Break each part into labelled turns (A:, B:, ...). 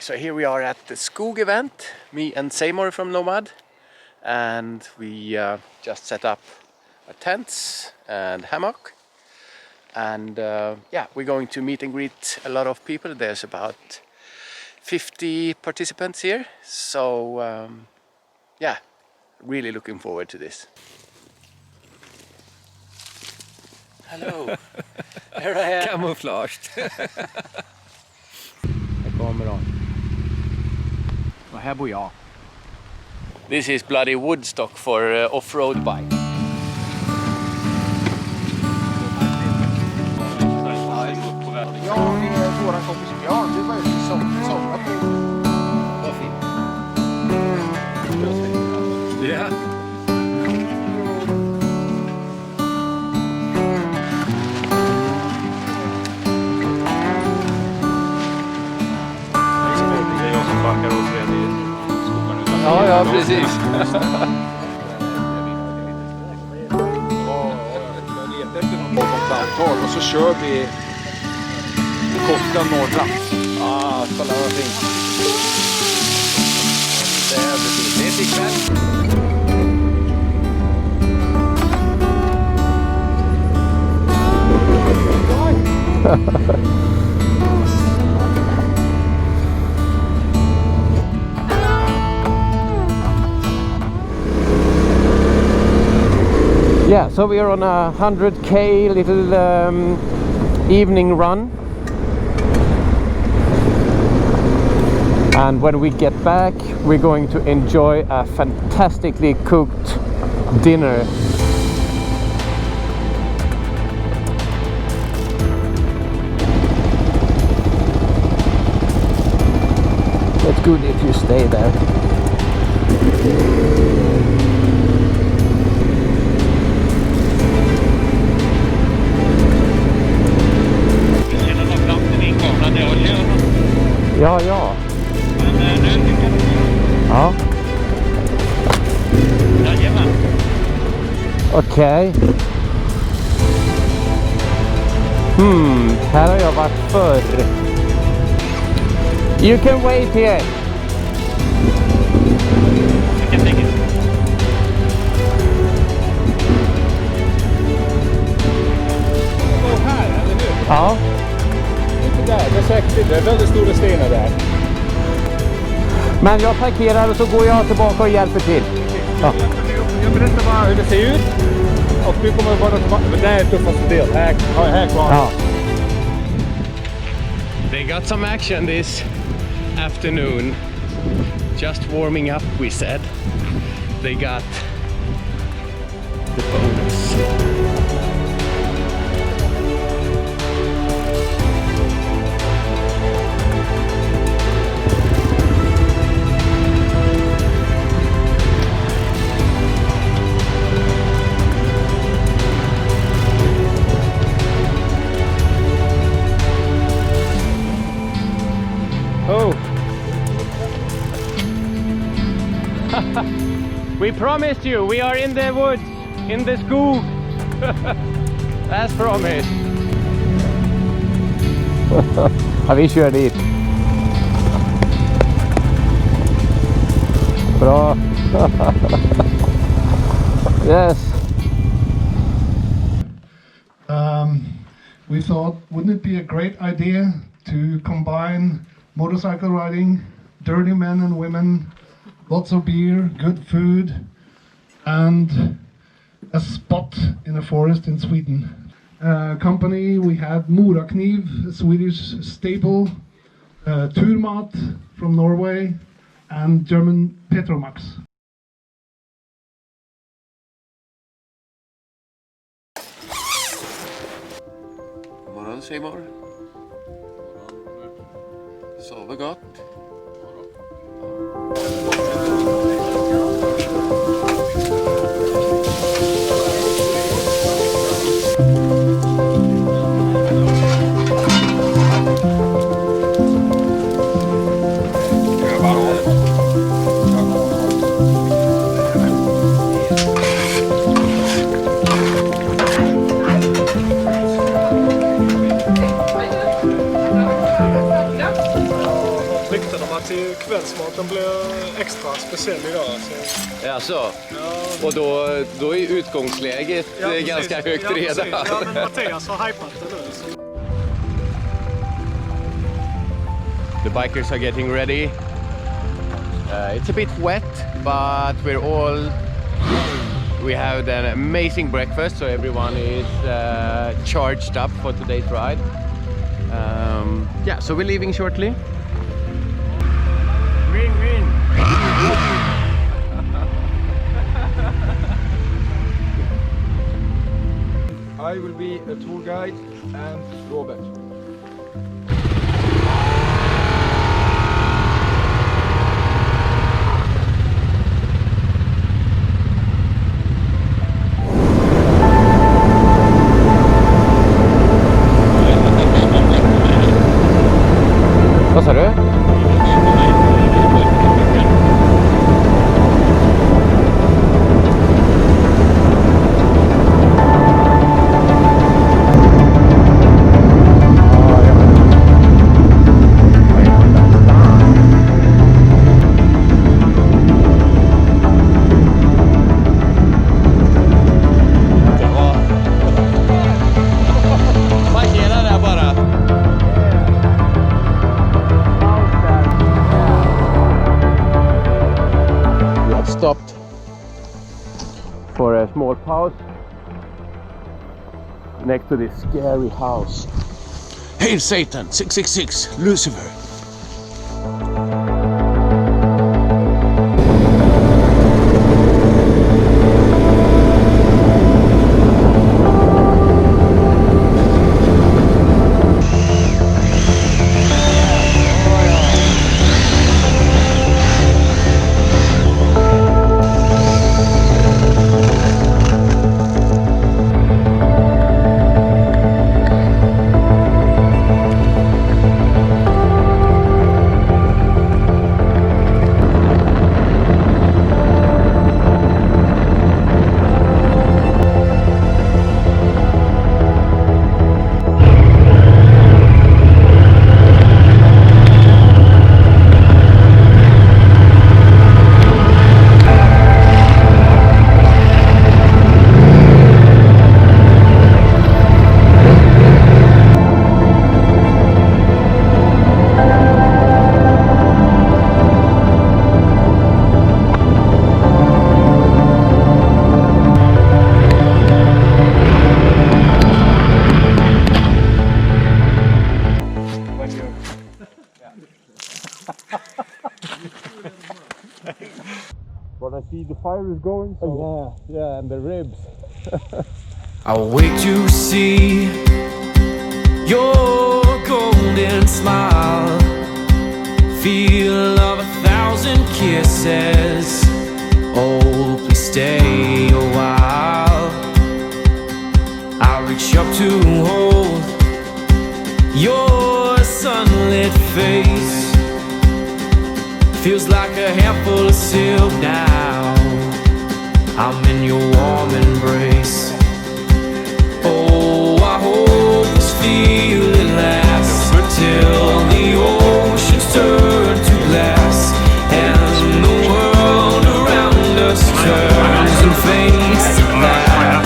A: So here we are at the Skog Event, me and Seymor from Nomad, and we just set up our tents and hammock, and yeah, we're going to meet and greet a lot of people. There's about 50 participants here, so yeah, really looking forward to this. Hello, here I am.
B: Camouflaged.
A: Här kommer de. Och här bor jag. This is bloody Woodstock for off-road bike.
C: Ja, det är våran kompis Björn. Det var ju somrat på. Vad fint.
B: Ja.
A: Ja, precis.
C: Och så kör vi korta norra.
A: Ah, kolla vad fint. Det är ikväll. Yeah, so we are on a 100k little evening run, and when we get back we're going to enjoy a fantastically cooked dinner. It's good if you stay there. Ja.
D: Men nu tycker jag.
A: Ja.
D: Jajamän.
A: Okej. Här har jag varit förr. You can wait here.
D: Jag kan tänka.
C: Och här, eller hur?
A: Ja.
C: Inte där, det är säkert. Det är väldigt stora stenar där.
A: Men jag parkerar och så går jag tillbaka och hjälper till. Ja.
C: Jag berättar bara hur det ser ut. Och du kommer vara tillbaka. Men det är tuffaste del. Här kvar.
A: Ja. They got some action this afternoon. Just warming up, we said. They got the bonus. Oh. We promised you, we are in the woods, in the skog. As promised. Ja, vi kör dit. Bra. Yes.
E: We thought, wouldn't it be a great idea to combine motorcycle riding, dirty men and women, lots of beer, good food, and a spot in a forest in Sweden. Company, we had Morakniv, a Swedish staple, Turmat from Norway, and German Petromax.
A: God morgon, Seymor. Sover gott.
C: kvällsmaten blir extra speciell idag. Så.
A: Ja, så. Ja. Och då är utgångsläget ganska högt redan.
C: Ja, men Mattias har hypat det nu. Så.
A: The bikers are getting ready. It's a bit wet, but we have an amazing breakfast, so everyone is charged up for today's ride. Yeah, so we're leaving shortly.
C: Win.
B: I will be a tour guide and Robert.
A: Vad sa du? Stopped for a small pause next to this scary house. Hail Satan, 666, Lucifer.
B: But I see the fire is going, so
A: Yeah, and the ribs.
F: I'll wait to see your golden smile, feel of 1,000 kisses. Oh, please stay a while. I'll reach up to hold your sunlit face. Feels like a handful of silk now. I'm in your warm embrace. Oh, I hope this feeling lasts till the oceans turn to glass and the world around us turns and fades to black.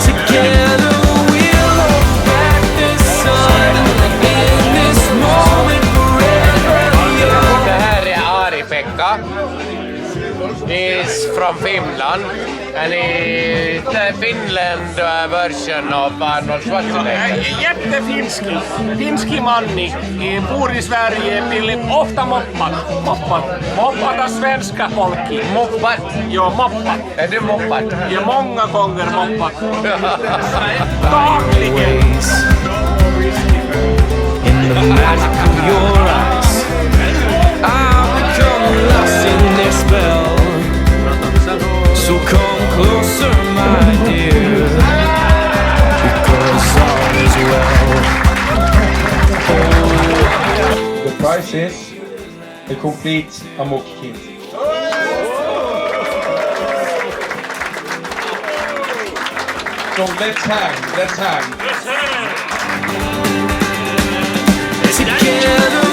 F: Together we'll hold back the sun in this moment forever young.
A: Det här är Ari-Pekka. He's from Finland and it's the Finland version of Arnold Schwarzenegger.
C: Finski manni, bor i Sverige, vill ofta moppata svenska folket.
A: Moppat?
C: Jo, moppat.
A: Är du moppat?
C: Ja, många gånger moppat. Dagligen.
F: In the magic of your eyes, I've become lost in their spell. So come closer, my dear, because all is well.
B: the price is a complete Amok kit. So let's hang.
F: Together